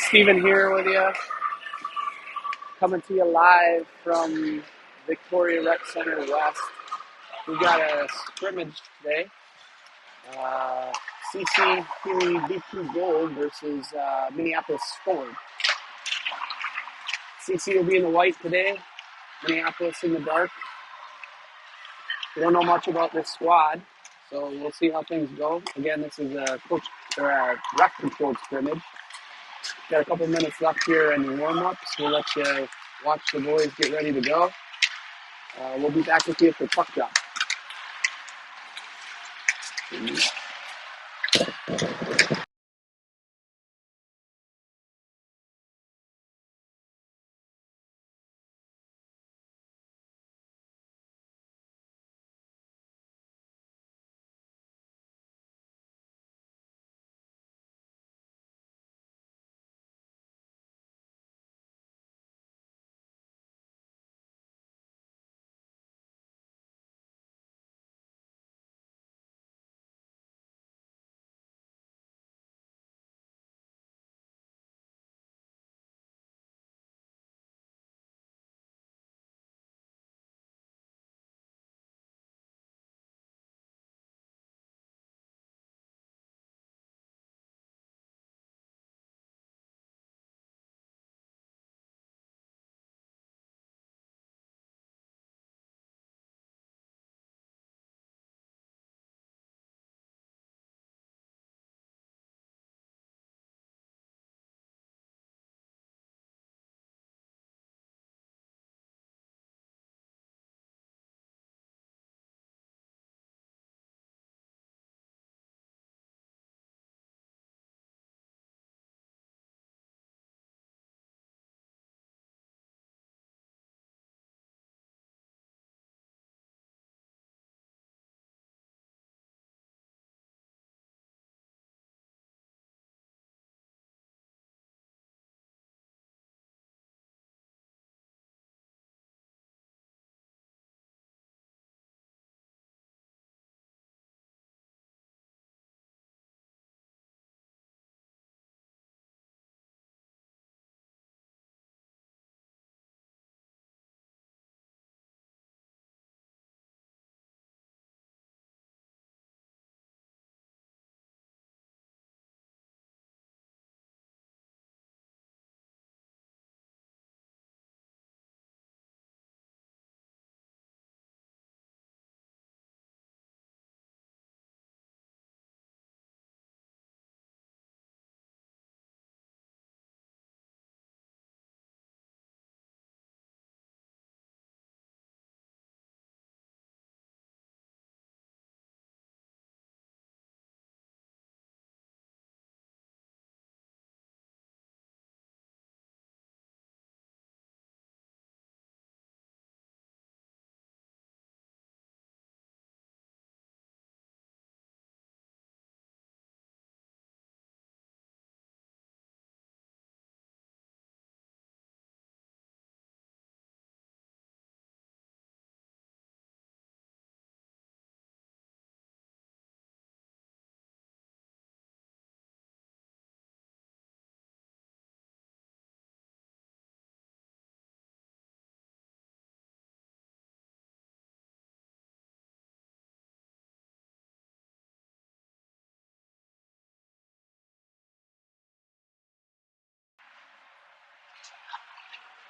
Steven here with you, coming to you live from Victoria Rec Center West. We got a scrimmage today. CC Peewee B2 Gold versus Minneapolis Storm. CC will be in the white today, Minneapolis in the dark. We don't know much about this squad, so we'll see how things go. Again, this is a rec controlled scrimmage. Got a couple minutes left here in the warm-ups. We'll let you watch the boys get ready to go. We'll be back with you for puck drop.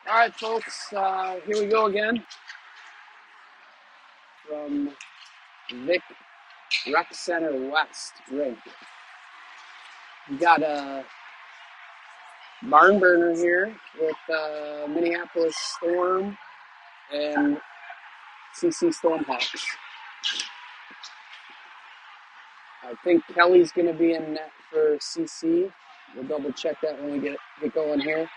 All right, folks, here we go again from Vic Rec Center West rink. We got a barn burner here with Minneapolis Storm and CC Stormhawks. I think Kelly's going to be in net for CC. We'll double check that when we get going here.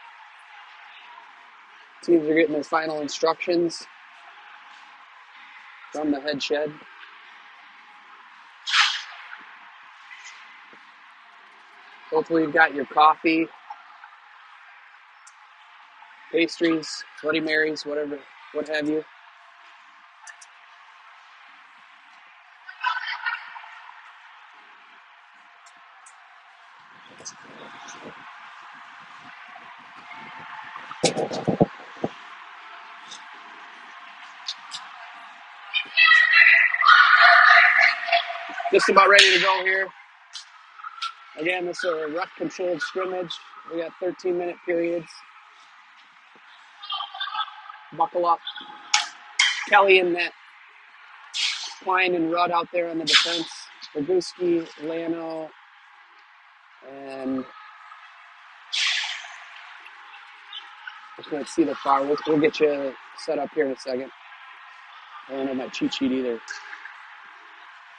Teams are getting their final instructions from the head shed. Hopefully you've got your coffee, pastries, Bloody Marys, whatever, what have you. Just about ready to go here. Again, this is a rough controlled scrimmage. We got 13-minute periods. Buckle up. Kelly in net. Klein and Rudd out there on the defense. Boguski, Lano, and I can't see the far. We'll get you set up here in a second. I don't know my cheat sheet either.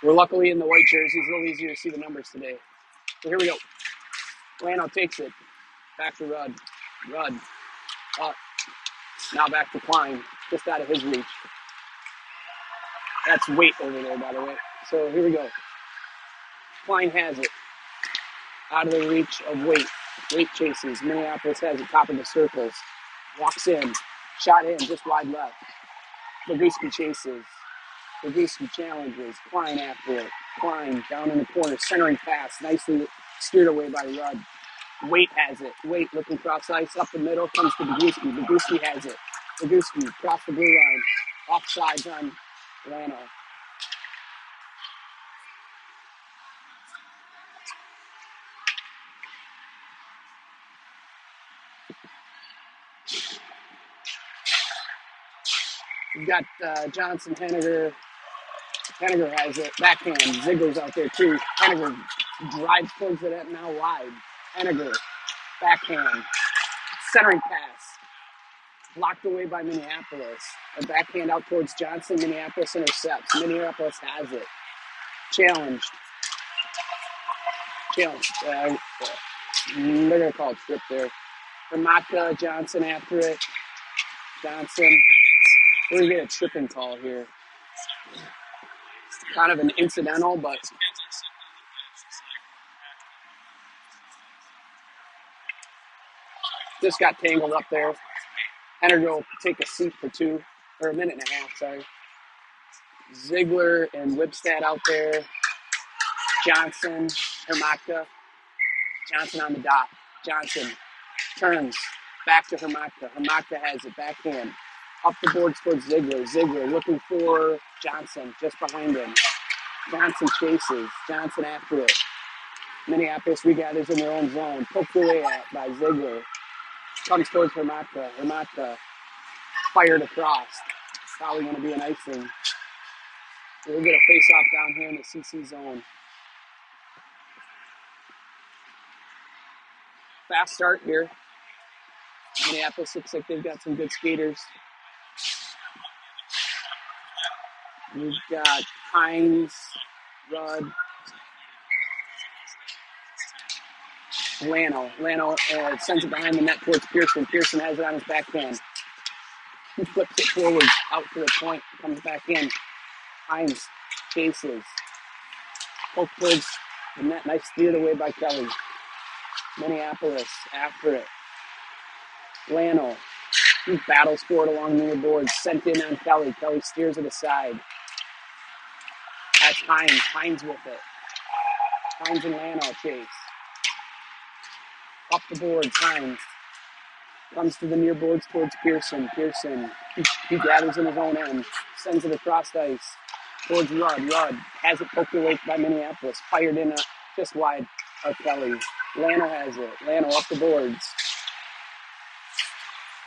We're luckily in the white jerseys. A little easier to see the numbers today. So here we go. Lano takes it. Back to Rudd. Rudd. Up. Now back to Klein. Just out of his reach. That's weight over there, by the way. So here we go. Klein has it. Out of the reach of weight. Weight chases. Minneapolis has it. Top of the circles. Walks in. Shot in. Just wide left. Boguski chases. Boguski challenges. Klein after it. Klein down in the corner. Centering pass. Nicely steered away by Rudd. Waite has it. Waite looking cross ice up the middle. Comes to Boguski. Boguski has it. Boguski across the blue line. Offsides on Lano. You've got Johnson, Henniger. Henniger has it. Backhand. Ziegler's out there too. Henniger drives towards the net now wide. Henniger. Backhand. Centering pass. Blocked away by Minneapolis. A backhand out towards Johnson. Minneapolis intercepts. Minneapolis has it. Challenged. They're going to call it trip there. Ramaka, Johnson after it. Johnson. We're going to get a tripping call here. Kind of an incidental, but just got tangled up there. Henniger will take a seat for a minute and a half, sorry. Ziegler and Wibstad out there. Johnson, Hermaka. Johnson on the dot. Johnson turns back to Hermaka. Hermaka has it backhand. Up the boards towards Ziegler. Ziegler looking for Johnson just behind him. Johnson chases. Johnson after it. Minneapolis regathers in their own zone. Poked away at by Ziegler. Comes towards Hermaka. Hermaka fired across. Probably going to be an icing. We'll get a face-off down here in the CC zone. Fast start here. Minneapolis looks like they've got some good skaters. We've got Hines, Rudd, Lano sends it behind the net towards Pearson. Pearson has it on his backhand. He flips it forward, out to the point, comes back in. Hines chases. Poke towards the net, nice steered away by Kelly. Minneapolis after it. Lano, he battle scored along near boards, sent in on Kelly. Kelly steers it aside. That's Hines. Hines with it. Hines and Lano chase. Up the boards, Hines. Comes to the near boards towards Pearson. Pearson, he gathers in his own end. Sends it across ice towards Rudd. Rudd has it poked away by Minneapolis. Fired in just wide of Kelly. Lano has it. Lano up the boards.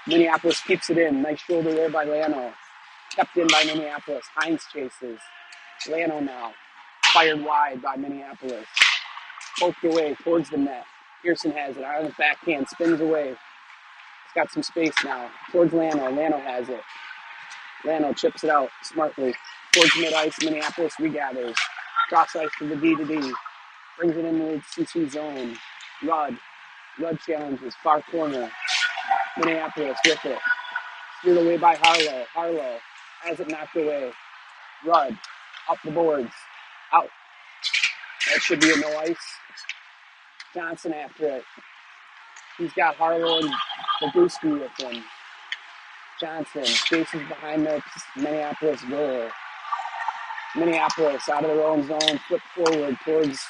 Minneapolis keeps it in. Nice shoulder there by Lano. Kept in by Minneapolis. Hines chases. Lano now. Fired wide by Minneapolis. Poked away towards the net. Pearson has it. On the backhand. Spins away. He's got some space now. Towards Lano. Lano has it. Lano chips it out smartly. Towards mid-ice. Minneapolis regathers. Cross ice to the D to D. Brings it into the CC zone. Rudd. Rudd challenges. Far corner. Minneapolis with it. Steered away by Harlow. Harlow has it knocked away. Rudd. Up the boards. Out. That should be a no ice. Johnson after it. He's got Harlow and Boguski with him. Johnson chases behind the Minneapolis goal. Minneapolis out of their own zone. Flip forward towards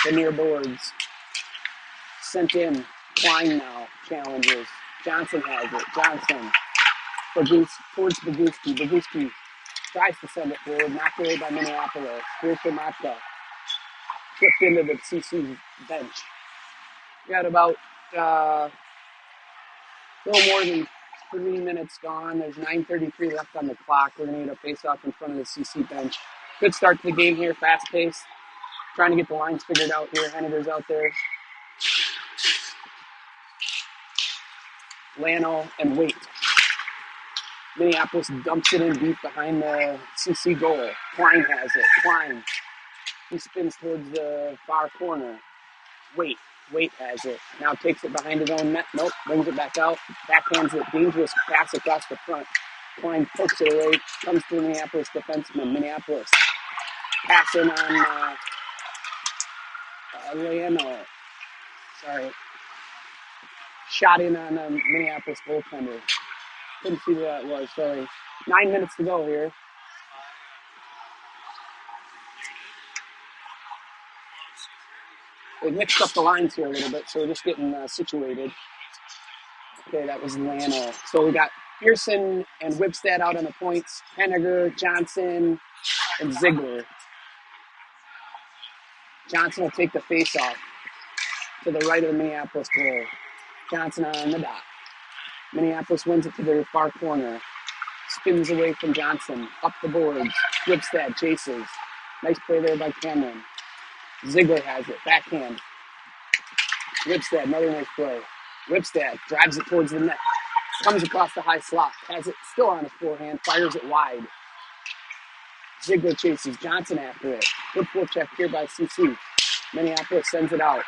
the near boards. Sent in. Klein now challenges. Johnson has it. Johnson. Towards Boguski. Boguski tries to send it forward, knocked away by Minneapolis. Here's for Matka. Flipped into the CC bench. We got about a little more than 3 minutes gone. There's 9:33 left on the clock. We're going to get a face-off in front of the CC bench. Good start to the game here, fast-paced. Trying to get the lines figured out here. Henniger's out there. Lano and Waite. Minneapolis dumps it in deep behind the CC goal. Klein has it. Klein. He spins towards the far corner. Waite has it. Now takes it behind his own net. Nope. Brings it back out. Backhands it. Dangerous pass across the front. Klein pokes it away. Comes to the Minneapolis defenseman. Minneapolis. Passing on Leano. Sorry. Shot in on a Minneapolis goaltender. Couldn't see who that was. Sorry. 9 minutes to go here. We mixed up the lines here a little bit, so we're just getting situated. Okay, that was Lano. So we got Pearson and Wibstad out on the points. Henniger, Johnson, and Ziegler. Johnson will take the face-off to the right of the Minneapolis goal. Johnson on the dot. Minneapolis wins it to their far corner. Spins away from Johnson. Up the boards. Wibstad chases. Nice play there by Cameron. Ziegler has it. Backhand. Wibstad, another nice play. Wibstad drives it towards the net. Comes across the high slot. Has it still on his forehand. Fires it wide. Ziegler chases. Johnson after it. Good forecheck here by CC. Minneapolis sends it out.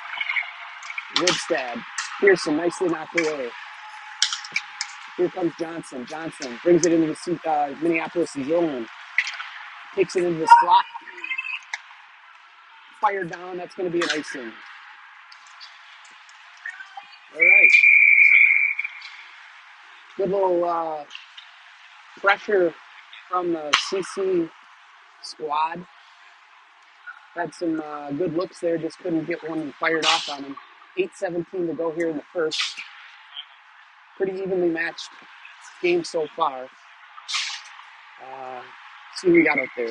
Wibstad. Pearson nicely knocked away. Here comes Johnson. Johnson brings it into the Minneapolis zone. Takes it into the slot. Fired down. That's going to be an icing. All right. Good little pressure from the CC squad. Had some good looks there. Just couldn't get one fired off on him. 8:17 to go here in the first. Pretty evenly matched game so far. See who we got out there.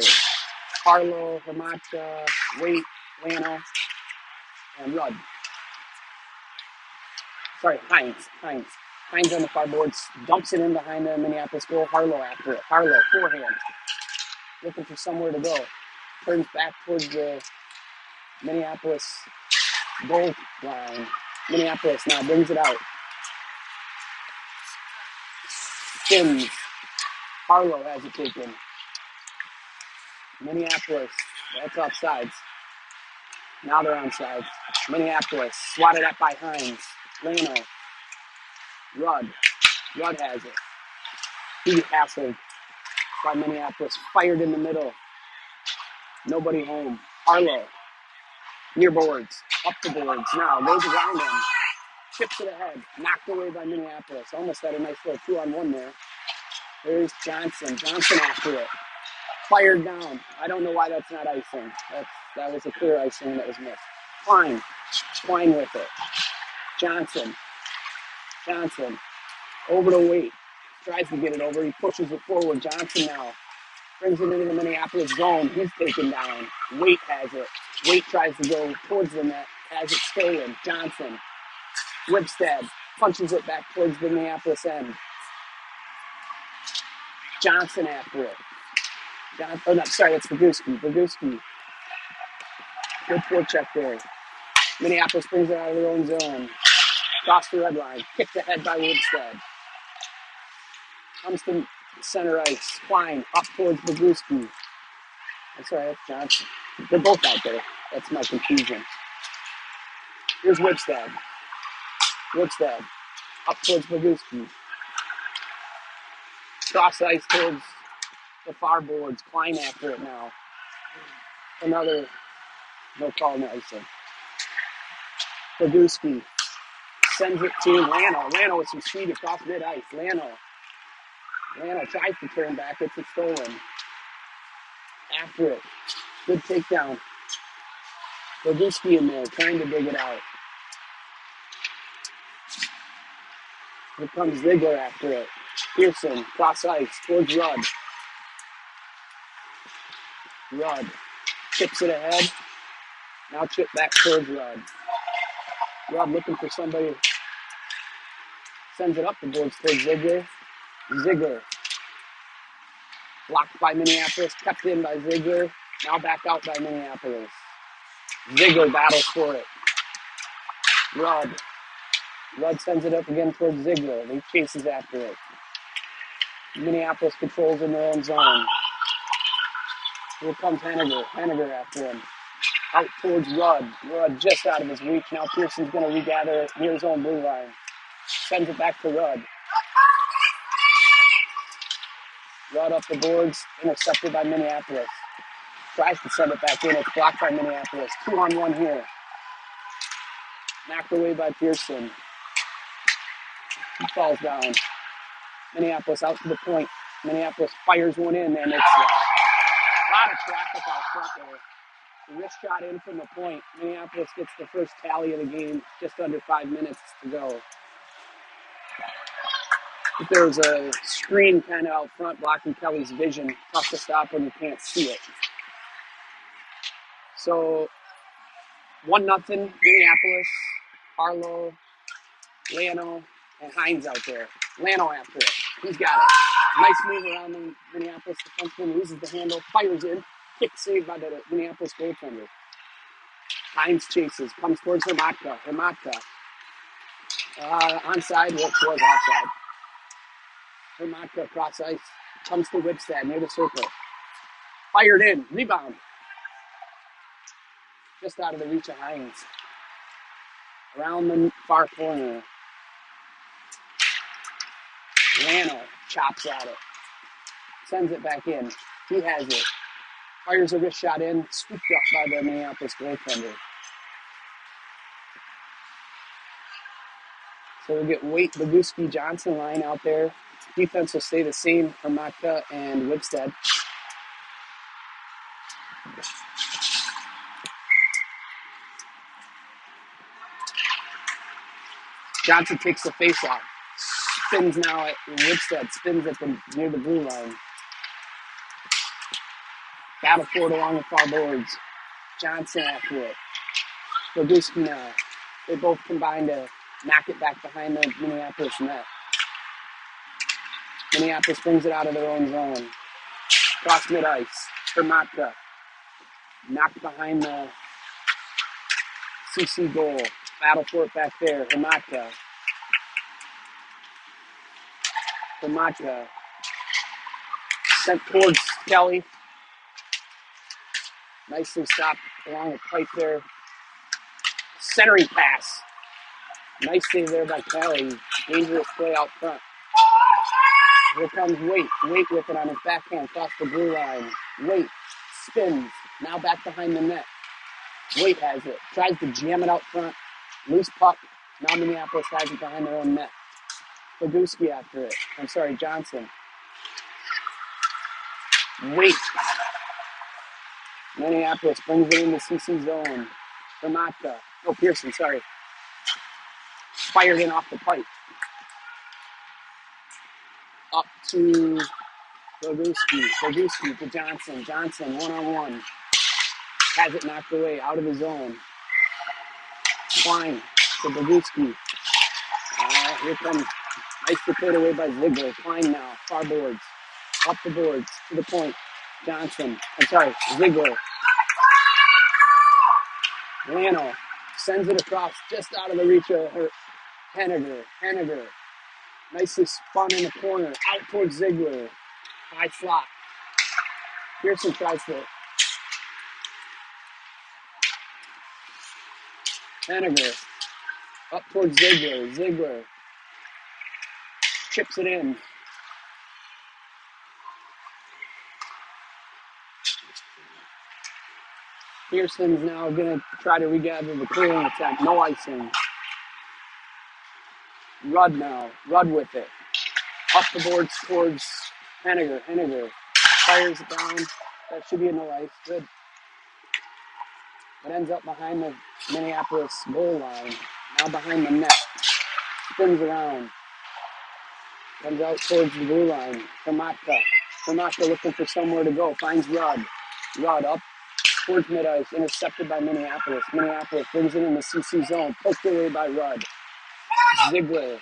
Harlow, Hamata, Waite, Lano, and Rudd. Sorry, Hines. Hines on the far boards. Dumps it in behind the Minneapolis goal. Harlow after it. Harlow, forehand. Looking for somewhere to go. Turns back towards the Minneapolis goal line. Minneapolis now brings it out. Spins. Harlow has it taken. Minneapolis. That's offsides. Now they're on sides. Minneapolis. Swatted at by Hines. Lano. Rudd has it. He hassled by Minneapolis. Fired in the middle. Nobody home. Harlow. Near boards. Up the boards. Now goes around him. Chips it ahead. Knocked away by Minneapolis. Almost had a nice little 2-on-1 there. There's Johnson. Johnson after it. Fired down. I don't know why that's not icing. That was a clear icing that was missed. Klein with it. Johnson. Over to Waite. Tries to get it over. He pushes it forward. Johnson now brings it into the Minneapolis zone. He's taken down. Waite has it. Waite tries to go towards the net. Has it stolen. Johnson. Wibstad punches it back towards the Minneapolis end. Johnson after it. That's Boguski. Good forecheck there. Minneapolis brings it out of their own zone. Cross the red line. Kicked ahead by Wibstad. Comes to center ice. Klein up towards Boguski. That's Johnson. They're both out there. That's my confusion. Here's Wibstad. Up towards Boguski. Cross ice towards the far boards. Klein after it now. Another no call, no icing. Boguski sends it to Lano. Lano with some speed across mid ice. Lano tries to turn back. It's stolen. After it. Good takedown. Boguski in there trying to dig it out. Here comes Ziegler after it. Pearson, cross ice, towards Rudd. Rudd chips it ahead. Now chip back towards Rudd. Rudd looking for somebody. Sends it up the boards towards Ziegler. Ziegler. Blocked by Minneapolis. Kept in by Ziegler. Now back out by Minneapolis. Ziegler battles for it. Rudd. Rudd sends it up again towards Ziegler. He chases after it. Minneapolis controls in their own zone. Here comes Henniger. Henniger after him. Out towards Rudd. Rudd just out of his reach. Now Pearson's going to regather near his own blue line. Sends it back to Rudd. Rudd up the boards. Intercepted by Minneapolis. Tries to send it back in. It's blocked by Minneapolis. 2-on-1 here. Knocked away by Pearson. He falls down. Minneapolis out to the point. Minneapolis fires one in, and it's a lot of traffic out front there. The wrist shot in from the point. Minneapolis gets the first tally of the game, just under 5 minutes to go. If there was a screen kind of out front blocking Kelly's vision, tough to stop when you can't see it. So 1-0 Minneapolis, Harlow, Lano, and Hines out there. Lano after it. He's got it. Nice move around the Minneapolis defenseman, loses the handle, fires in, kick saved by the Minneapolis goaltender. Hines chases, comes towards Hermatka. Hermatka. Onside, well, towards offside. Hermatka across ice, comes to Whipstad near the circle. Fired in, rebound. Just out of the reach of Hines. Around the far corner. Lano chops at it. Sends it back in. He has it. Fires a wrist shot in. Scooped up by the Minneapolis goaltender. So we'll get Waite, Boguski, Johnson line out there. Defense will stay the same. Hermatka and Whipstead. Johnson takes the face off. Spins now at Whipstead. Spins at near the blue line. Battle for it along the far boards. Johnson after it. Boguski now. They both combine to knock it back behind the Minneapolis net. Minneapolis brings it out of their own zone. Cross mid-ice. Hermatka. Knocked behind the CC goal. Battle for it back there. Hermatka. Hermatka. Sent towards Kelly. Nicely stopped along the pipe there. Centering pass. Nice save there by Kelly. Dangerous play out front. Here comes Waite. Waite with it on his backhand across the blue line. Waite spins. Now back behind the net. Waite has it. Tries to jam it out front. Loose puck. Now Minneapolis has it behind their own net. Boguski after it. I'm sorry, Johnson. Waite. Minneapolis brings it into CC zone. Hermatka. Oh, Pearson, sorry. Fired in off the pipe. Up to Boguski. Boguski to Johnson. Johnson, 1-on-1. Has it knocked away, out of the zone. Klein to Boguski. Here comes, nicely played away by Ziegler. Klein now, far boards. Up the boards, to the point. Johnson, I'm sorry, Ziegler. Lano sends it across, just out of the reach of Henniger. Henniger. Nicely spun in the corner, out towards Ziegler. High slot. Pearson tries to. Henniger. Up towards Ziegler. Ziegler. Chips it in. Pearson's now going to try to regather the clearing attack. No icing. Rudd now. Rudd with it. Up the boards towards Henniger. Henniger fires it down. That should be a no ice. Good. It ends up behind the Minneapolis goal line. Now behind the net. Spins around. Comes out towards the blue line. Kamaka. Kamaka looking for somewhere to go. Finds Rudd. Rudd up towards mid-ice. Intercepted by Minneapolis. Minneapolis brings it in the CC zone. Poked away by Rudd. Ziegler.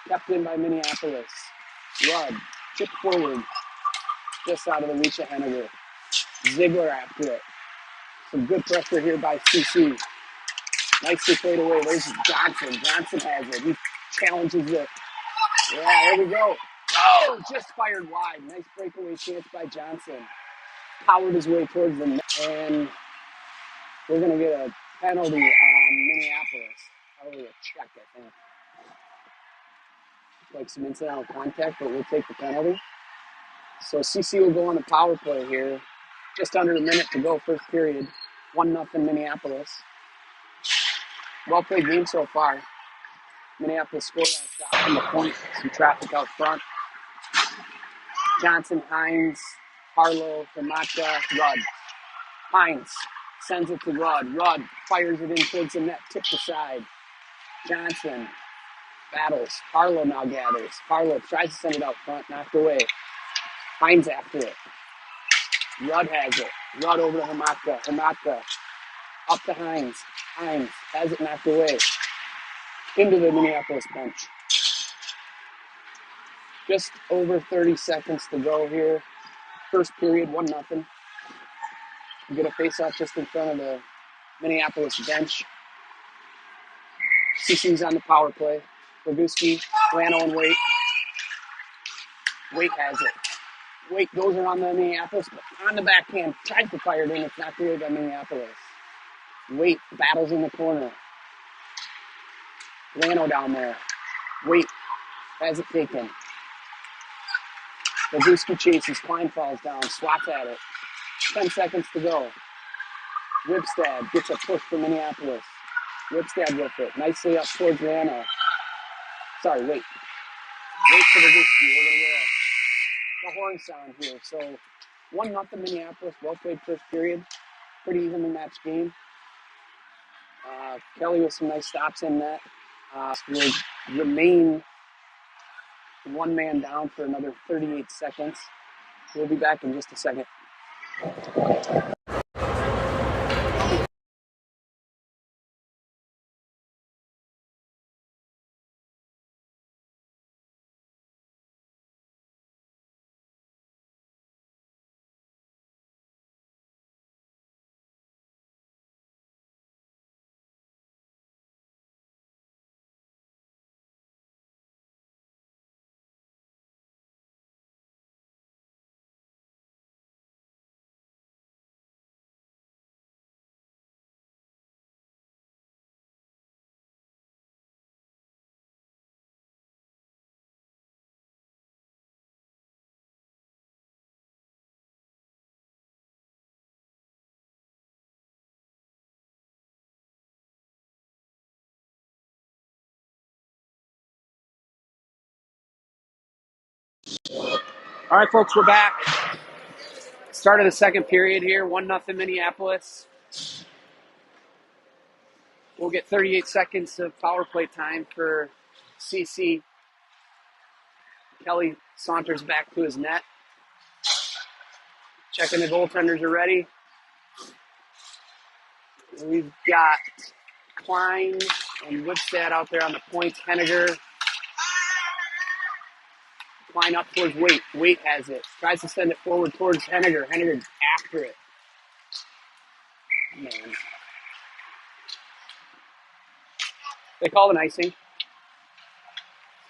Kept in by Minneapolis. Rudd. Chipped forward. Just out of the reach of Henniger. Ziegler after it. Some good pressure here by CC. Nicely played away. There's Johnson. Johnson has it. He challenges it. Yeah, there we go. Oh, just fired wide. Nice breakaway chance by Johnson. Powered his way towards the net. And we're going to get a penalty on Minneapolis. Probably a check, I think. Like some incidental contact, but we'll take the penalty. So CC will go on the power play here. Just under a minute to go, first period. 1-0 Minneapolis. Well played game so far. Minneapolis scored on a shot from the point. Some traffic out front. Johnson, Hines, Harlow, Kamaka, Rudd. Hines sends it to Rudd. Rudd fires it in towards the net, tipped aside. Johnson battles. Harlow now gathers. Harlow tries to send it out front, knocked away. Hines after it. Rudd has it. Rudd over to Hamaka. Hamaka up to Hines. Hines has it knocked away. Into the Minneapolis bench. Just over 30 seconds to go here. First period, 1-0. We get a face-off just in front of the Minneapolis bench. CC's on the power play. Boguski, Lano, and Waite. Waite has it. Waite goes around the Minneapolis, but on the backhand, tries to fire it in. It's not cleared by Minneapolis. Waite battles in the corner. Lano down there. Waite has it taken. Boguski chases. Klein falls down. Swats at it. 10 seconds to go. Ribstad gets a push for Minneapolis. Ribstad with it. Nicely up towards Lano. Sorry, Waite. Waite for Boguski. We're going to get the horn sound here. So 1-0 Minneapolis. Well played first period. Pretty evenly matched game. Kelly with some nice stops in that. Will remain one man down for another 38 seconds. We'll be back in just a second. All right, folks, we're back. Start of the second period here, 1-0 Minneapolis. We'll get 38 seconds of power play time for CC. Kelly saunters back to his net. Checking the goaltenders are ready. We've got Klein and Woodstad out there on the points. Henniger. Klein up towards Waite. Waite has it. Tries to send it forward towards Henniger. Henniger after it. Man. They call it icing.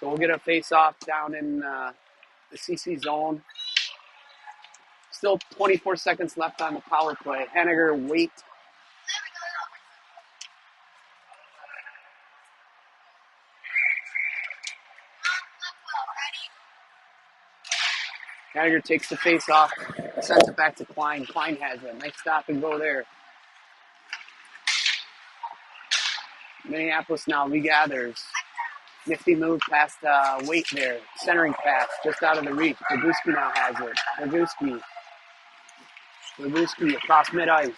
So we'll get a face-off down in the CC zone. Still 24 seconds left on the power play. Henniger, Waite. Henniger takes the face-off, sends it back to Klein. Klein has it. Nice stop and go there. Minneapolis now regathers. Nifty move past Waite there. Centering pass just out of the reach. Boguski now has it. Boguski across mid-ice.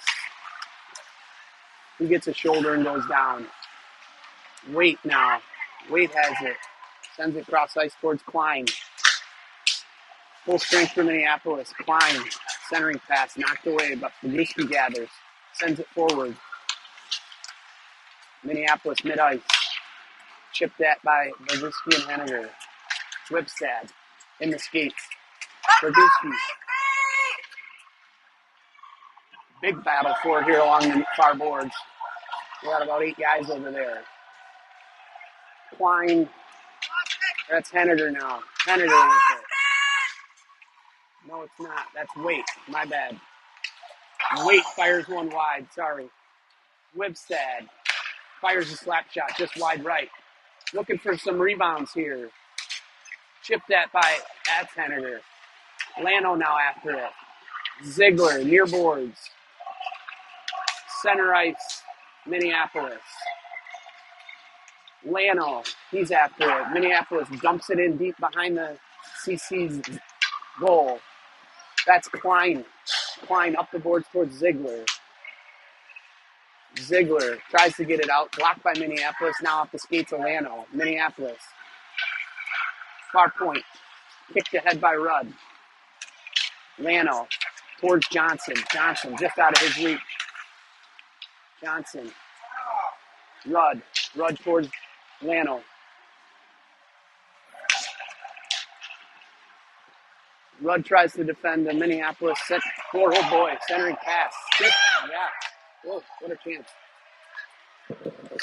He gets a shoulder and goes down. Waite now. Waite has it. Sends it cross ice towards Klein. Full strength for Minneapolis. Klein, centering pass, knocked away, but Peewee gathers. Sends it forward. Minneapolis mid-ice. Chipped at by Peewee and Henniger. Whipstad in the skates. Peewee. Big battle for it here along the far boards. We got about 8 guys over there. Klein. That's Henniger now. Henniger with it. No, it's not. That's Waite. My bad. Waite fires one wide. Sorry. Whipstad fires a slap shot just wide right. Looking for some rebounds here. Chipped at by Henniger. Lano now after it. Ziegler near boards. Center ice, Minneapolis. Lano, he's after it. Minneapolis dumps it in deep behind the CC's goal. That's Klein. Klein up the boards towards Ziegler. Ziegler tries to get it out. Blocked by Minneapolis. Now off the skates of Lano. Minneapolis. Far point. Kicked ahead by Rudd. Lano towards Johnson. Johnson just out of his reach. Johnson. Rudd. Rudd towards Lano. Rudd tries to defend the Minneapolis set for, oh boy, centering pass. Yeah. Whoa, what a chance.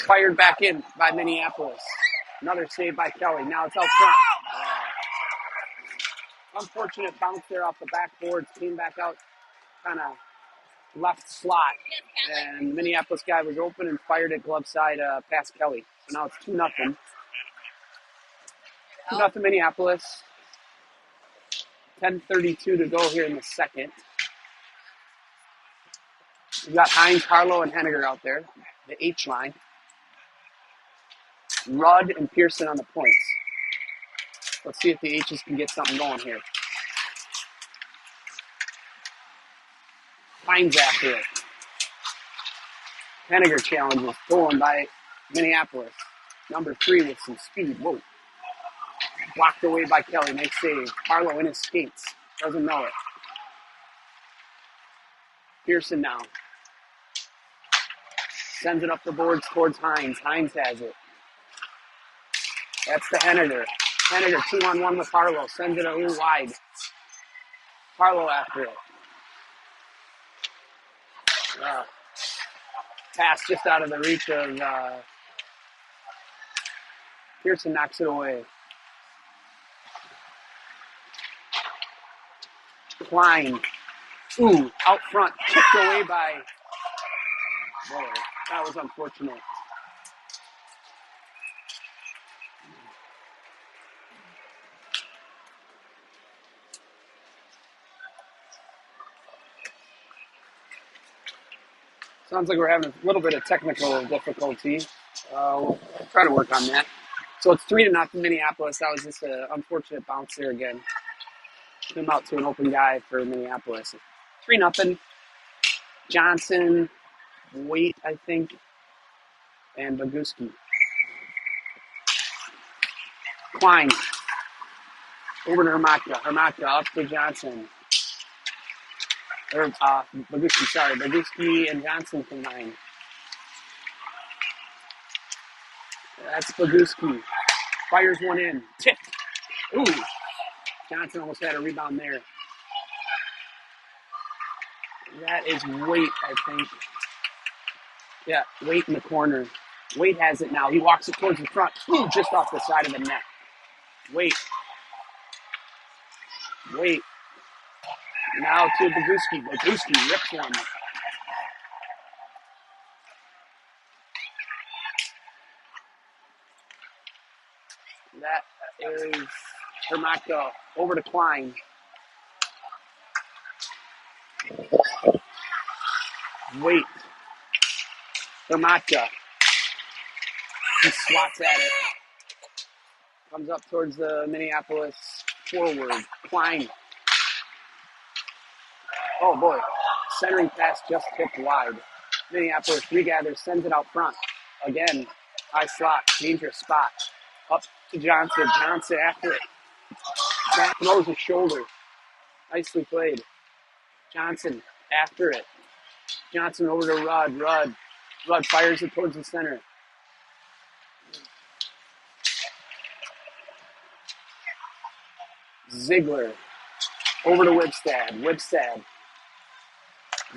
Fired back in by Minneapolis. Another save by Kelly. Now it's out front. Unfortunate bounce there off the backboards. Came back out kind of left slot. And the Minneapolis guy was open and fired it glove side past Kelly. So now it's 2-0. 2-0 Minneapolis. 10:32 to go here in the second. We've got Hines, Harlow, and Henniger out there. The H line. Rudd and Pearson on the points. Let's see if the H's can get something going here. Hines after it. Henniger challenges, stolen by Minneapolis. Number 3 with some speed. Whoa. Blocked away by Kelly. Nice save. Harlow in his skates. Doesn't know it. Pearson now. Sends it up the boards towards Hines. Hines has it. That's the Henniger. Henniger 2-on-1 with Harlow. Sends it a little wide. Harlow after it. Pass just out of the reach of Pearson. Knocks it away. Klein. Ooh, out front. Kicked away by... Boy, that was unfortunate. Sounds like we're having a little bit of technical difficulty. We'll try to work on that. So it's 3-0 Minneapolis. That was just an unfortunate bounce there again. Came out to an open guy for Minneapolis. 3-0. Johnson, Waite, I think, and Peewee. Klein. Over to Hermatka. Hermatka up to Johnson. Peewee, sorry. Peewee and Johnson combined. That's Peewee. Fires one in. Tipped. Ooh. Johnson almost had a rebound there. That is Waite, I think. Yeah, Waite in the corner. Waite has it now. He walks it towards the front. Ooh, just off the side of the net. Waite. Now to Peewee. Peewee rips one. That is Hermatka over to Klein. Waite. Hermatka. He swats at it. Comes up towards the Minneapolis forward. Klein. Oh boy. Centering pass just tipped wide. Minneapolis regathers, sends it out front. Again, high slot, dangerous spot. Up to Johnson. Johnson after it. Throws his shoulder. Nicely played. Johnson after it. Johnson over to Rudd. Rudd fires it towards the center. Ziegler over to Wibstad.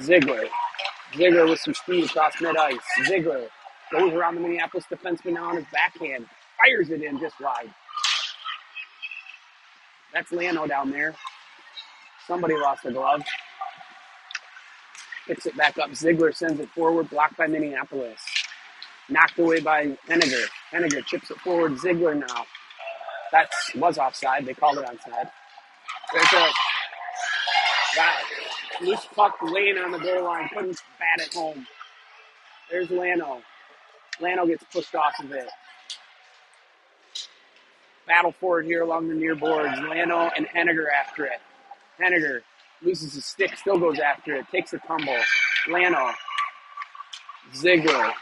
Ziegler with some speed across mid-ice. Ziegler goes around the Minneapolis defenseman now on his backhand. Fires it in just wide. That's Lano down there. Somebody lost a glove. Picks it back up. Ziegler sends it forward, blocked by Minneapolis. Knocked away by Henniger. Henniger chips it forward. Ziegler now. That was offside. They called it onside. There's a loose puck laying on the goal line. Couldn't bat it home. There's Lano. Lano gets pushed off of it. Battle for it here along the near boards. Lano and Henniger after it. Henniger loses his stick, still goes after it, takes a tumble. Lano. Ziegler.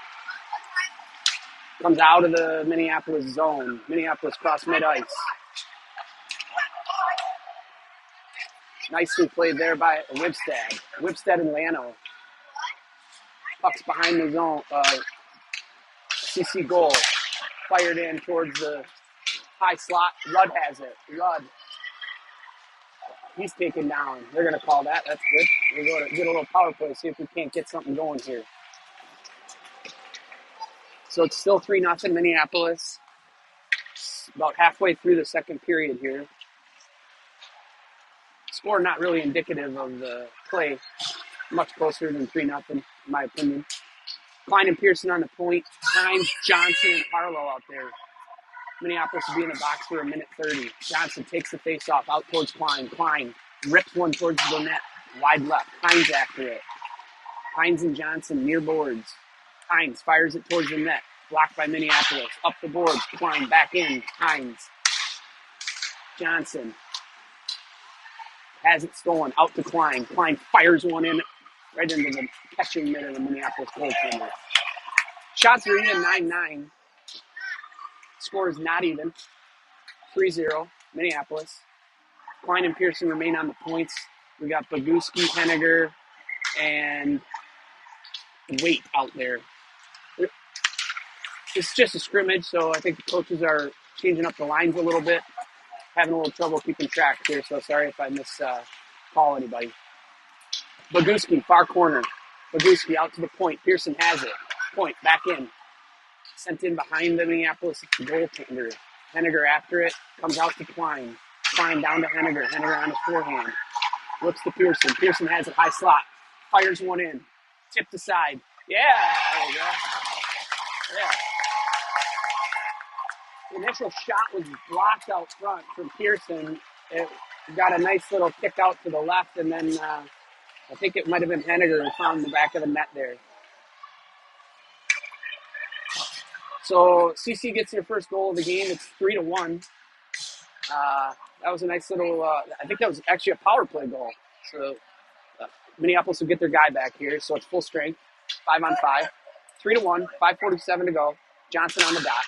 Comes out of the Minneapolis zone. Minneapolis cross mid-ice. Nicely played there by Wibstad. Wibstad and Lano. Puck's behind the zone. CC goal. Fired in towards the high slot. Rudd has it. Rudd. He's taken down. They're going to call that. That's good. We're going to get a little power play, see if we can't get something going here. So it's still 3-0 Minneapolis. About halfway through the second period here. Score not really indicative of the play. Much closer than 3-0, in my opinion. Klein and Pearson on the point. Hines, Johnson, and Harlow out there. Minneapolis will be in the box for 1:30. Johnson takes the face-off out towards Klein. Klein rips one towards the net. Wide left. Hines after it. Hines and Johnson near boards. Hines fires it towards the net. Blocked by Minneapolis. Up the boards. Klein back in. Hines. Johnson has it stolen. Out to Klein. Klein fires one in right into the catching mid of the Minneapolis goaltender. Shots are even 9-9. Score is not even. 3-0, Minneapolis. Klein and Pearson remain on the points. We got Boguski, Henniger, and Waite out there. It's just a scrimmage, so I think the coaches are changing up the lines a little bit. Having a little trouble keeping track here, so sorry if I call anybody. Boguski, far corner. Boguski out to the point. Pearson has it. Point, back in. Sent in behind the Minneapolis goaltender. Henniger after it. Comes out to Klein. Klein down to Henniger. Henniger on his forehand. Looks to Pearson. Pearson has it high slot. Fires one in. Tipped aside. Yeah, there you go. Yeah. The initial shot was blocked out front from Pearson. It got a nice little kick out to the left, and then I think it might have been Henniger who found the back of the net there. So CC gets their first goal of the game. It's 3-1. That was a nice little. I think that was actually a power play goal. So Minneapolis will get their guy back here. So it's full strength, 5-on-5, 3-1, 5:47 to go. Johnson on the dot.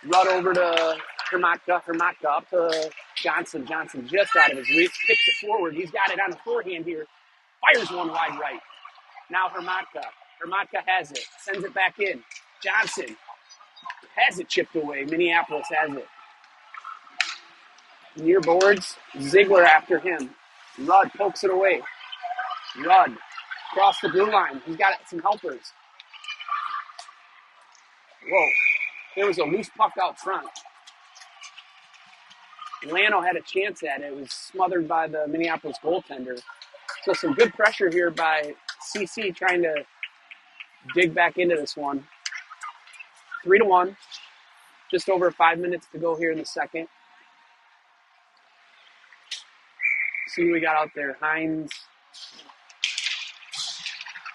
Rudd over to Hermatka. Hermatka up to Johnson. Johnson just out of his reach. Kicks it forward. He's got it on the forehand here. Fires one wide right. Now Hermatka. Hermatka has it. Sends it back in. Johnson has it chipped away. Minneapolis has it. Near boards. Ziegler after him. Rudd pokes it away. Rudd across the blue line. He's got some helpers. Whoa. There was a loose puck out front. Lano had a chance at it. It was smothered by the Minneapolis goaltender. So some good pressure here by CC trying to dig back into this one. 3-1. Just over 5 minutes to go here in the second. See who we got out there. Hines,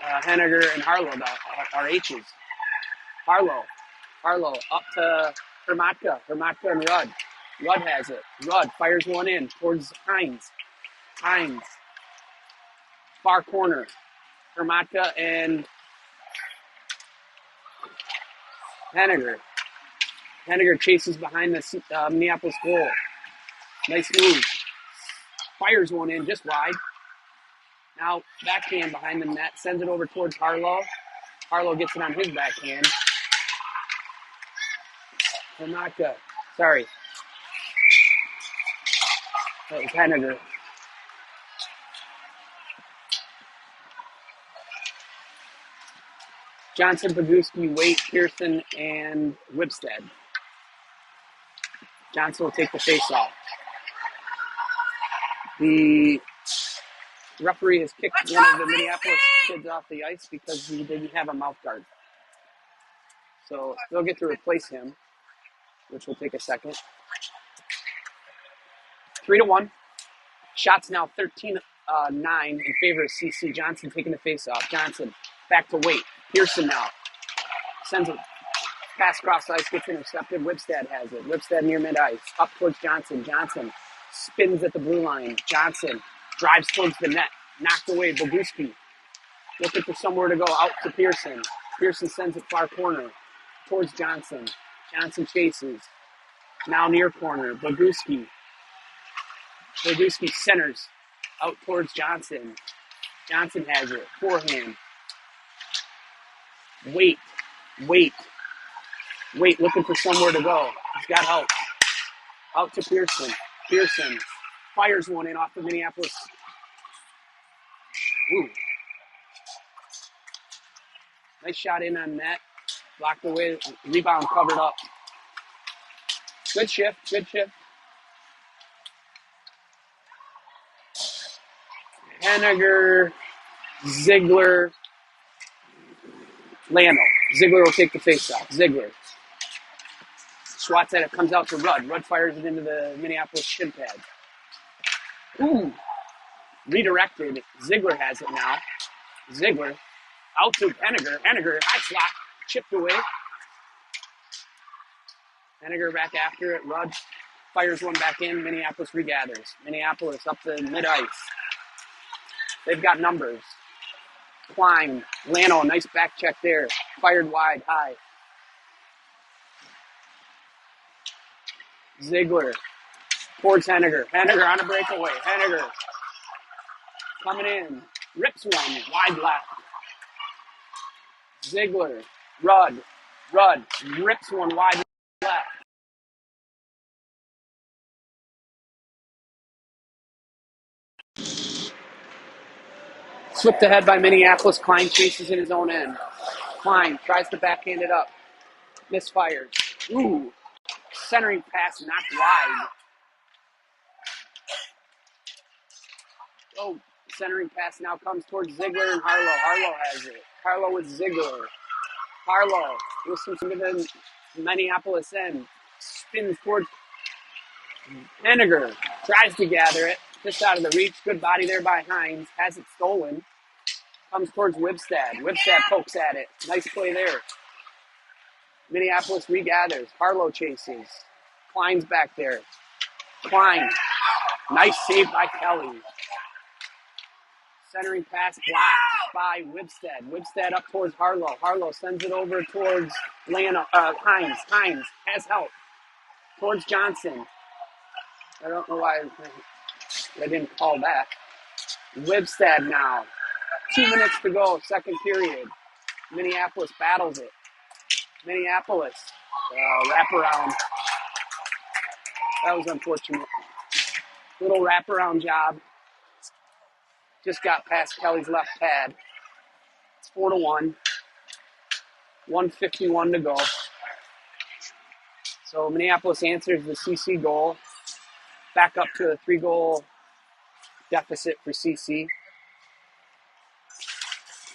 Henniger, and Harlow, our H's. Harlow up to Hermatka. Hermatka and Rudd. Rudd has it. Rudd fires one in towards Hines. Hines. Far corner. Hermatka and Henniger. Henniger chases behind the Minneapolis goal. Nice move. Fires one in just wide. Now backhand behind the net. Sends it over towards Harlow. Harlow gets it on his backhand. Hamaka. Sorry. That was Henniger. Johnson, Boguski, Waite, Pearson, and Whipstead. Johnson will take the face-off. The referee has kicked one of the Minneapolis kids off the ice because he didn't have a mouth guard. So they'll get to replace him, which will take a second. 3-1. Shots now 13-9 in favor of CC. Johnson taking the face-off. Johnson back to Waite. Pearson now sends a pass across ice, gets intercepted. Whipstead has it. Whipstead near mid-ice. Up towards Johnson. Johnson spins at the blue line. Johnson drives towards the net. Knocked away. Boguski looking for somewhere to go. Out to Pearson. Pearson sends it far corner towards Johnson. Johnson chases. Now near corner. Boguski. Boguski centers out towards Johnson. Johnson has it. Forehand. Waite looking for somewhere to go. He's got help. Out to Pearson. Pearson fires one in off the Minneapolis. Ooh. Nice shot in on net. Blocked away. Rebound covered up. Good shift. Henniger, Ziegler, Lano. Ziegler will take the face-off. Ziegler. Swats at it, comes out to Rudd. Rudd fires it into the Minneapolis shin pad. Ooh. Redirected. Ziegler has it now. Ziegler out to Henniger. Henniger, high slot, chipped away. Henniger back after it. Rudd fires one back in. Minneapolis regathers. Minneapolis up the mid-ice. They've got numbers. Klein, Lano, nice back check there. Fired wide, high. Ziegler towards Henniger. Henniger on a breakaway. Henniger coming in. Rips one, wide left. Ziegler, Rudd rips one wide left. Slipped ahead by Minneapolis. Klein chases in his own end. Klein tries to backhand it up. Misfires. Ooh. Centering pass knocked wide. Oh, centering pass now comes towards Ziegler and Harlow. Harlow has it. Harlow with Ziegler. Harlow listens to the Minneapolis end. Spins towards Henniger. Tries to gather it. Just out of the reach. Good body there by Hines. Has it stolen. Comes towards Whipstead. Whipstead pokes at it. Nice play there. Minneapolis regathers. Harlow chases. Klein's back there. Klein. Nice save by Kelly. Centering pass blocked by Whipstead. Whipstead up towards Harlow. Harlow sends it over towards Hines. Hines has help. Towards Johnson. I don't know why I didn't call that. Whipstead now. 2 minutes to go, second period. Minneapolis battles it. Minneapolis wraparound. That was unfortunate. Little wraparound job. Just got past Kelly's left pad. It's 4-1. 1:51 to go. So Minneapolis answers the CC goal. Back up to a 3-goal deficit for CC.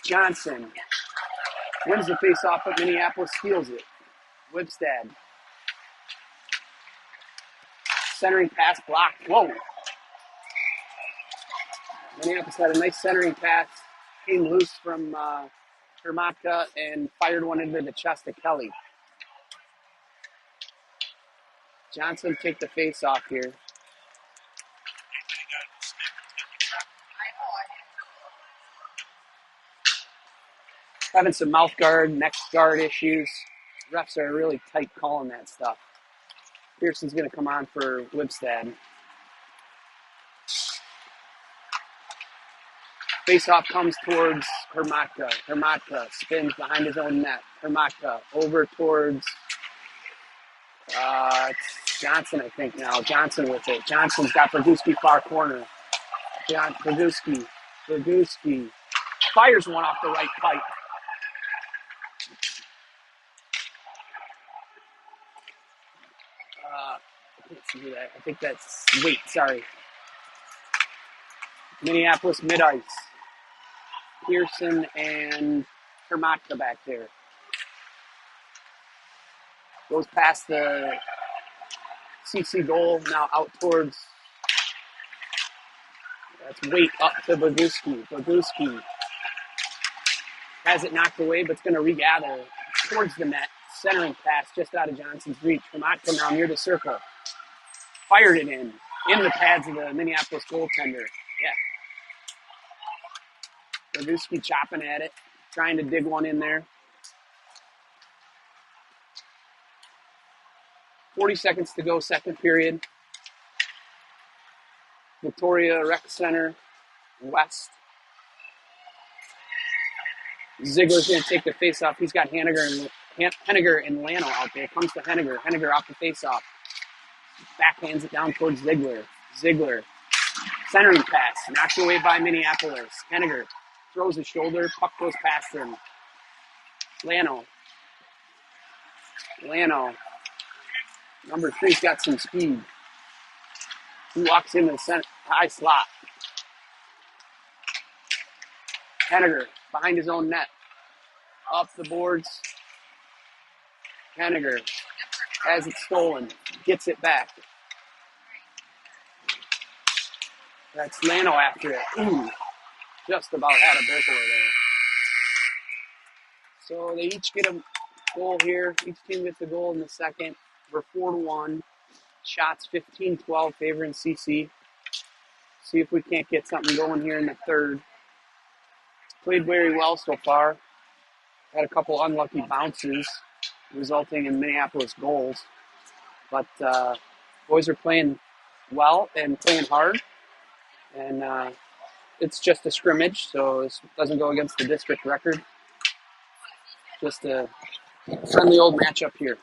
Johnson wins the face-off, but Minneapolis steals it. Whipstead. Centering pass blocked. Whoa. Minneapolis had a nice centering pass. Came loose from Hermatka and fired one into the chest of Kelly. Johnson take the face-off here. Having some mouth guard, neck guard issues. Refs are really tight calling that stuff. Pearson's going to come on for Wibstad. Face-off comes towards Hermatka. Hermatka spins behind his own net. Hermatka over towards it's Johnson, I think now. Johnson with it. Johnson's got Brzezowski far corner. Brzezowski fires one off the right pipe. I can't see that. I think that's sorry. Minneapolis mid-ice. Pearson and Hermatka back there. Goes past the CC goal, now out towards, that's Waite up to Brzezowski. Brzezowski has it knocked away, but it's going to regather towards the net. Centering pass just out of Johnson's reach. Hermatka now near the circle. Fired it in the pads of the Minneapolis goaltender. Yeah. Brzezowski chopping at it, trying to dig one in there. 40 seconds to go, second period. Victoria Rec Center West. Ziegler's going to take the face-off. He's got Henniger and Lano out there. Comes to Henniger. Henniger off the face-off. Backhands it down towards Ziegler. Ziegler. Centering pass. Knocked away by Minneapolis. Henniger throws his shoulder. Puck goes past him. Lano. Number 3's got some speed. He walks into the center, high slot. Henniger behind his own net. Off the boards. Henniger has it stolen. Gets it back. That's Lano after it. Ooh, just about had a breakaway there. So they each get a goal here. Each team gets a goal in the second. We're 4-1. Shots 15-12 favoring CC. See if we can't get something going here in the third. Played very well so far. Had a couple unlucky bounces, resulting in Minneapolis goals. But boys are playing well and playing hard. And it's just a scrimmage, so this doesn't go against the district record. Just a friendly old matchup here.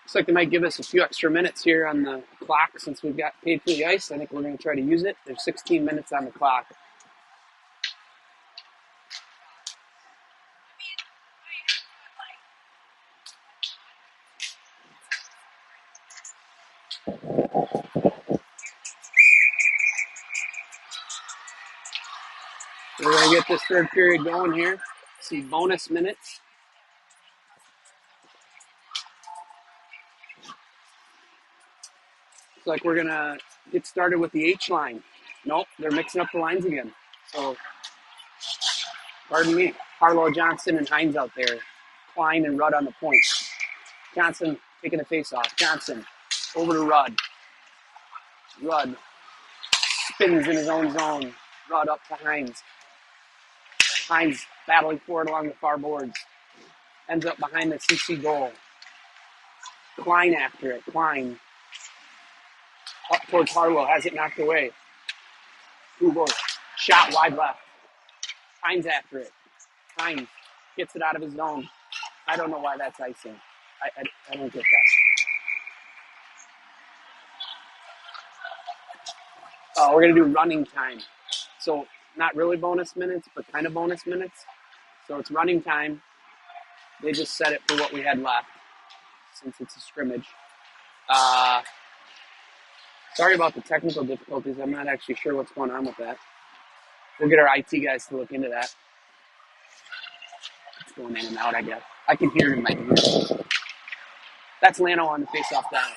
Looks like they might give us a few extra minutes here on the clock since we've got paid for the ice. I think we're going to try to use it. There's 16 minutes on the clock. We're going to get this third period going here. Some bonus minutes. Looks like we're going to get started with the H line. Nope, they're mixing up the lines again. So, pardon me. Harlow, Johnson, and Hines out there. Klein and Rudd on the point. Johnson taking the face off. Johnson over to Rudd. Rudd spins in his own zone. Rudd up to Hines. Hines battling for it along the far boards. Ends up behind the CC goal. Klein after it. Klein up towards Harlow. Has it knocked away. Google. Shot wide left. Hines after it. Hines gets it out of his zone. I don't know why that's icing. I don't get that. We're going to do running time. So not really bonus minutes, but kind of bonus minutes. So it's running time. They just set it for what we had left since it's a scrimmage. Sorry about the technical difficulties. I'm not actually sure what's going on with that. We'll get our IT guys to look into that. It's going in and out, I guess. I can hear it in my ears. That's Lano on the face-off down.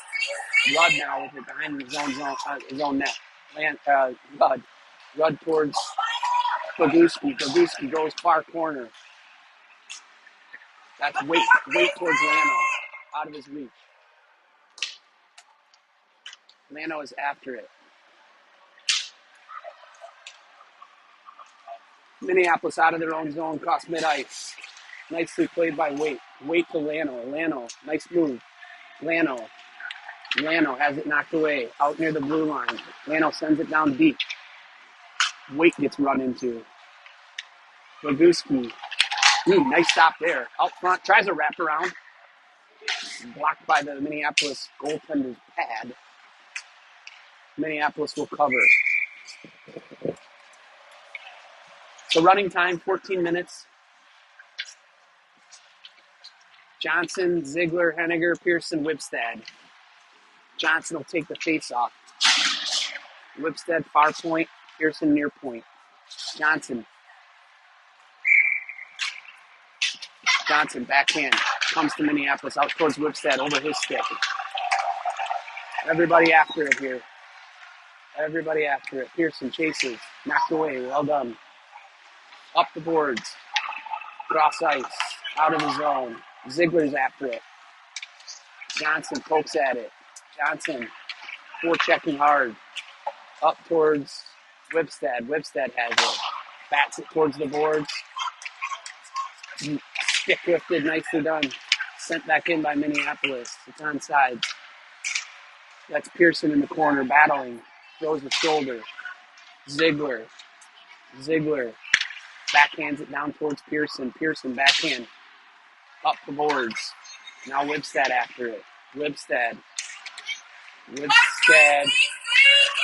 Rudd now with it behind his own net. Rudd towards Brzezowski. Brzezowski goes far corner. That's weight towards Lano, out of his reach. Lano is after it. Minneapolis out of their own zone, cross mid-ice. Nicely played by Waite. Waite to Lano. Lano, nice move. Lano has it knocked away, out near the blue line. Lano sends it down deep. Waite gets run into. Laguski. Nice stop there. Out front, tries a wraparound. Blocked by the Minneapolis goaltender's pad. Minneapolis will cover. So running time, 14 minutes. Johnson, Ziegler, Henniger, Pearson, Wipstad. Johnson will take the face-off. Wipstad far point, Pearson near point. Johnson backhand. Comes to Minneapolis, out towards Wipstad, over his stick. Everybody after it here. Pearson chases. Knocked away. Well done. Up the boards. Cross ice. Out of the zone. Ziegler's after it. Johnson pokes at it. Johnson forechecking hard. Up towards Wipstad. Wipstad has it. Bats it towards the boards. Stick lifted. Nicely done. Sent back in by Minneapolis. It's on sides. That's Pearson in the corner battling. Throws the shoulder. Ziegler. Backhands it down towards Pearson. Pearson backhand. Up the boards. Now Wipstad after it. Wipstad.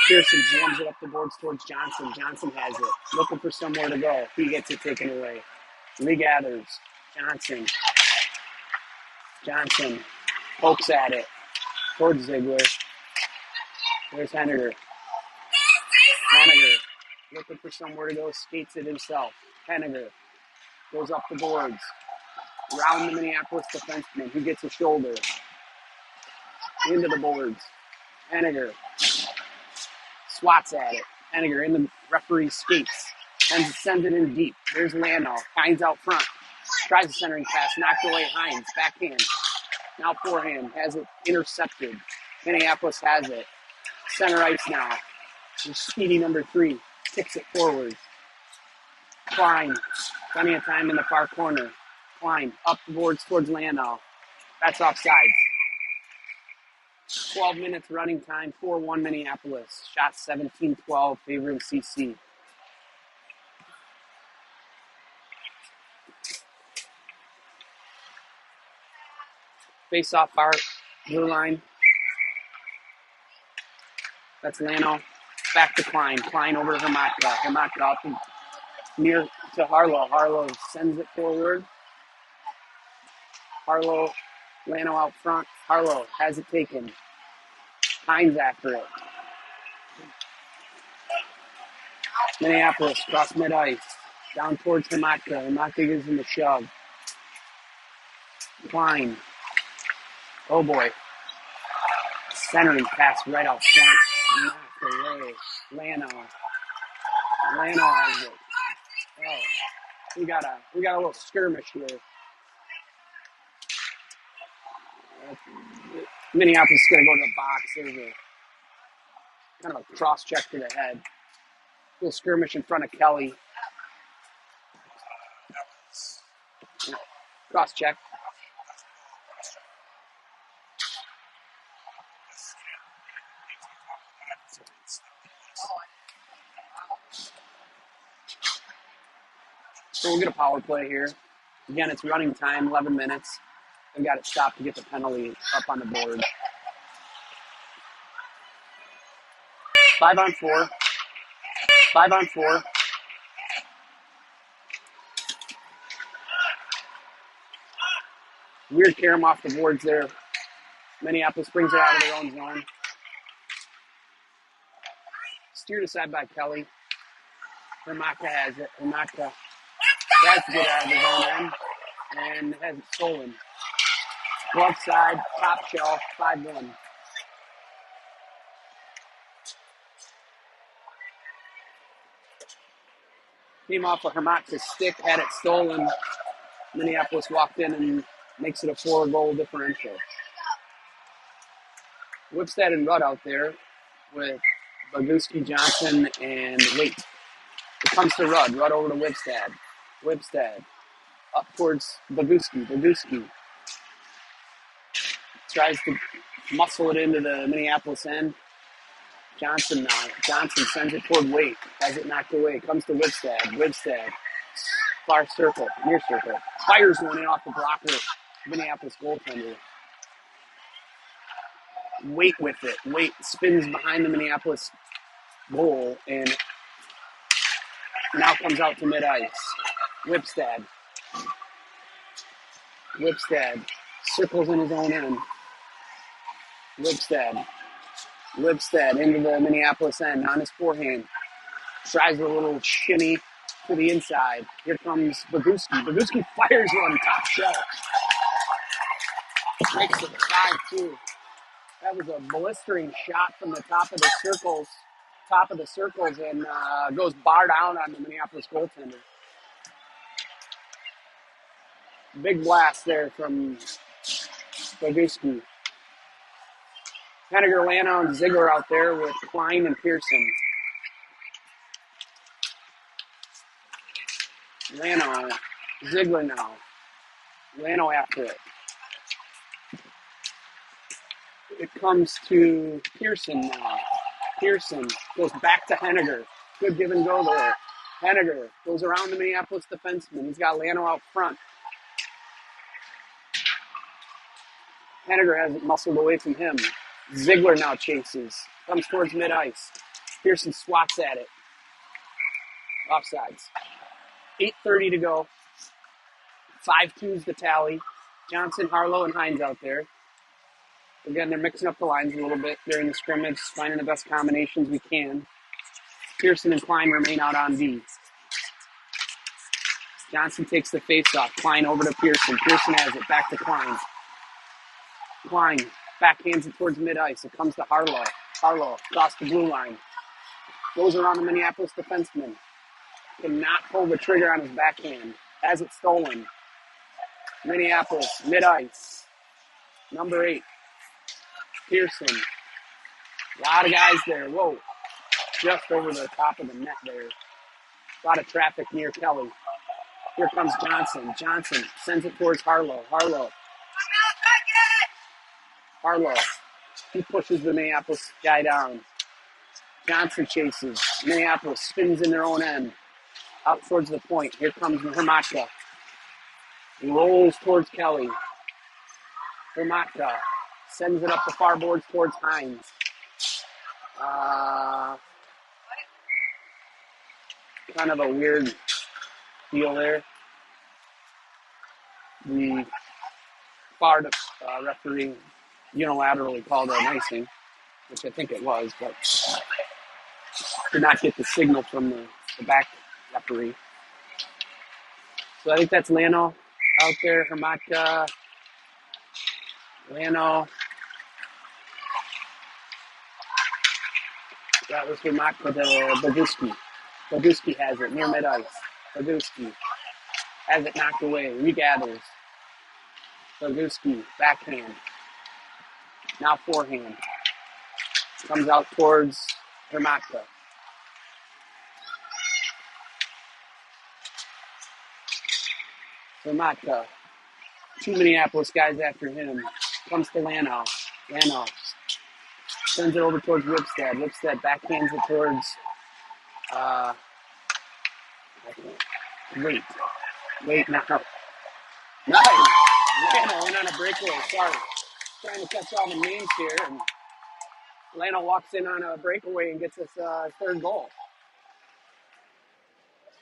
Pearson jams it up the boards towards Johnson. Johnson has it. Looking for somewhere to go. He gets it taken away. Regathers. Johnson pokes at it. Towards Ziegler. There's Henniger. Looking for somewhere to go. Skates it himself. Henniger goes up the boards. Round the Minneapolis defenseman. He gets a shoulder. Into the boards. Henniger swats at it. Henniger in the referee's skates. Sends it in deep. There's Lano. Hines out front. Tries a centering pass. Knocked away. Hines. Backhand. Now forehand. Has it intercepted. Minneapolis has it. Center ice now. Speedy number 3. Kicks it forward. Klein. Plenty of time in the far corner. Klein. Up the boards towards Lano. That's offsides. 12 minutes running time. 4-1 Minneapolis. Shot 17-12. Favoring CC. Face off far blue line. That's Lano. Back to Klein. Klein over to Hermatka. Hermatka up near to Harlow. Harlow sends it forward. Lano out front. Harlow has it taken. Hines after it. Minneapolis cross mid-ice. Down towards Hermatka. Hermatka gives him a shove. Klein. Oh boy. Centering pass right out front. Knocked away. Lano has it. Oh, we got a little skirmish here. Minneapolis is going to go to the box. There's a kind of a cross check to the head. Little skirmish in front of Kelly. Cross check. So we'll get a power play here. Again, it's running time, 11 minutes. They've got it stopped to get the penalty up on the board. 5-on-4. 5-on-4. Weird carom off the boards there. Minneapolis brings it out of their own zone. Steered aside by Kelly. Hermatka has it. Hermatka tries to get out of his own end and has it stolen. Glove side, top shelf, 5-1. Came off of Hermatka's stick, had it stolen. Minneapolis walked in and makes it a 4-goal differential. Whipstead and Rudd out there with Boguski, Johnson, and Waite. It comes to Rudd. Rudd over to Whipstead. Whipstead up towards Boguski. Boguski tries to muscle it into the Minneapolis end. Johnson now. Johnson sends it toward Waite. Has it knocked away. Comes to Whipstead. Whipstead. Far circle. Near circle. Fires one in off the blocker. Minneapolis goaltender. Waite with it. Waite spins behind the Minneapolis goal and now comes out to mid-ice. Whipstead. Whipstead circles in his own end. Whipstead into the Minneapolis end on his forehand. Tries a little shimmy to the inside. Here comes Boguski. Boguski fires one top shelf. Makes it 5-2. That was a blistering shot from the top of the circles, and goes bar down on the Minneapolis goaltender. Big blast there from Boguski. Henniger, Lano, and Ziegler out there with Klein and Pearson. Lano, Ziegler now. Lano after it. It comes to Pearson now. Pearson goes back to Henniger. Good give and go there. Henniger goes around the Minneapolis defenseman. He's got Lano out front. Henniger has it muscled away from him. Ziegler now chases. Comes towards mid-ice. Pearson swats at it. Offsides. 8:30 to go. 5-2's the tally. Johnson, Harlow, and Hines out there. Again, they're mixing up the lines a little bit during the scrimmage, finding the best combinations we can. Pearson and Klein remain out on D. Johnson takes the face-off. Klein over to Pearson. Pearson has it. Back to Klein. Klein backhands it towards mid-ice. It comes to Harlow. Harlow across the blue line. Goes around the Minneapolis defenseman. Cannot pull the trigger on his backhand. Has it stolen. Minneapolis, mid-ice. Number 8. Pearson. A lot of guys there. Whoa. Just over the top of the net there. A lot of traffic near Kelly. Here comes Johnson. Johnson sends it towards Harlow. Harlow. He pushes the Minneapolis guy down. Johnson chases. Minneapolis spins in their own end. Out towards the point. Here comes Hermatka. Rolls towards Kelly. Hermatka sends it up the far boards towards Hines. Kind of a weird deal there. The far referee unilaterally called an icing, which I think it was, but did not get the signal from the back referee. So I think that's Lano out there, Hermatka, Lano. That was Hermatka to Boguski. Boguski has it near mid-ice. Boguski has it knocked away, regathers. Boguski, backhand. Now forehand. Comes out towards Hermatka. Hermatka. 2 Minneapolis guys after him. Comes to Lano. Lano sends it over towards Whipstead. Whipstead backhands it towards Wait now. Nice. Lano went on a breakaway. Sorry. Trying to catch all the names here. And Lano walks in on a breakaway and gets us third goal.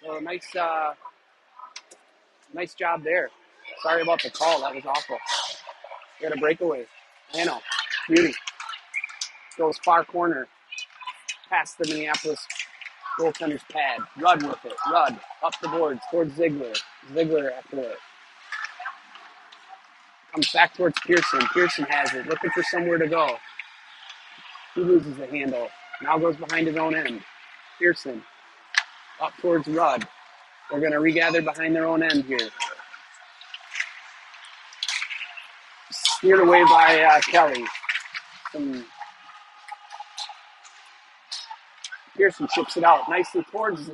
So nice job there. Sorry about the call. That was awful. Got a breakaway. Lano. Beauty. Goes far corner. Past the Minneapolis goaltender's pad. Rudd with it. Rudd up the boards towards Ziegler. Ziegler after it. Comes back towards Pearson. Pearson has it. Looking for somewhere to go. He loses the handle. Now goes behind his own end. Pearson. Up towards Rudd. They're going to regather behind their own end here. Steered away by Kelly. Pearson chips it out nicely towards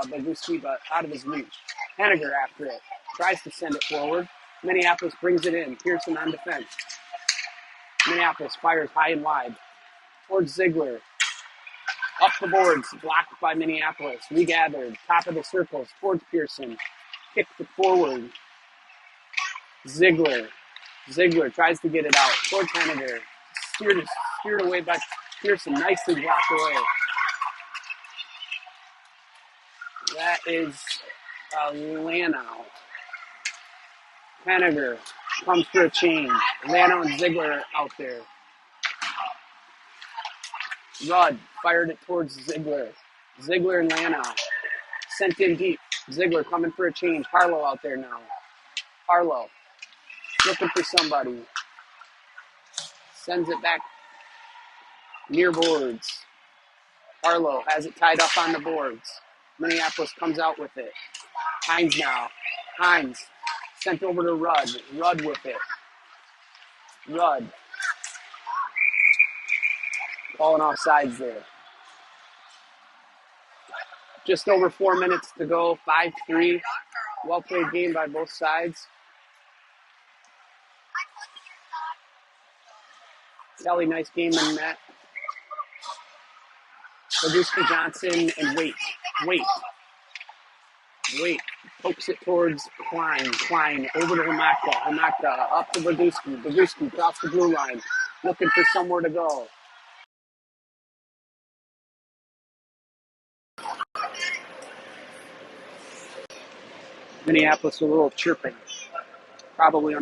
Baguski, but out of his reach. Henniger after it. Tries to send it forward. Minneapolis brings it in. Pearson on defense. Minneapolis fires high and wide. Towards Ziegler. Up the boards. Blocked by Minneapolis. Regathered. Top of the circles. Towards Pearson. Kicked it forward. Ziegler. Ziegler tries to get it out. Towards Henniger. Steered away by Pearson. Nicely blocked away. That is Lanow. Henniger comes for a change. Lanow and Ziegler out there. Rudd fired it towards Ziegler. Ziegler and Lanow sent in deep. Ziegler coming for a change. Harlow out there now. Harlow looking for somebody. Sends it back near boards. Harlow has it tied up on the boards. Minneapolis comes out with it. Hines now. Hines sent over to Rudd. Rudd with it. Rudd. Calling off sides there. Just over 4 minutes to go. 5-3. Well played game by both sides. Kelly, nice game in that. Baguski Johnson and Wait. Pokes it towards Klein. Klein over to Hamaka. Hamaka up to Baguski. Baguski across the blue line. Looking for somewhere to go. Minneapolis a little chirping. Probably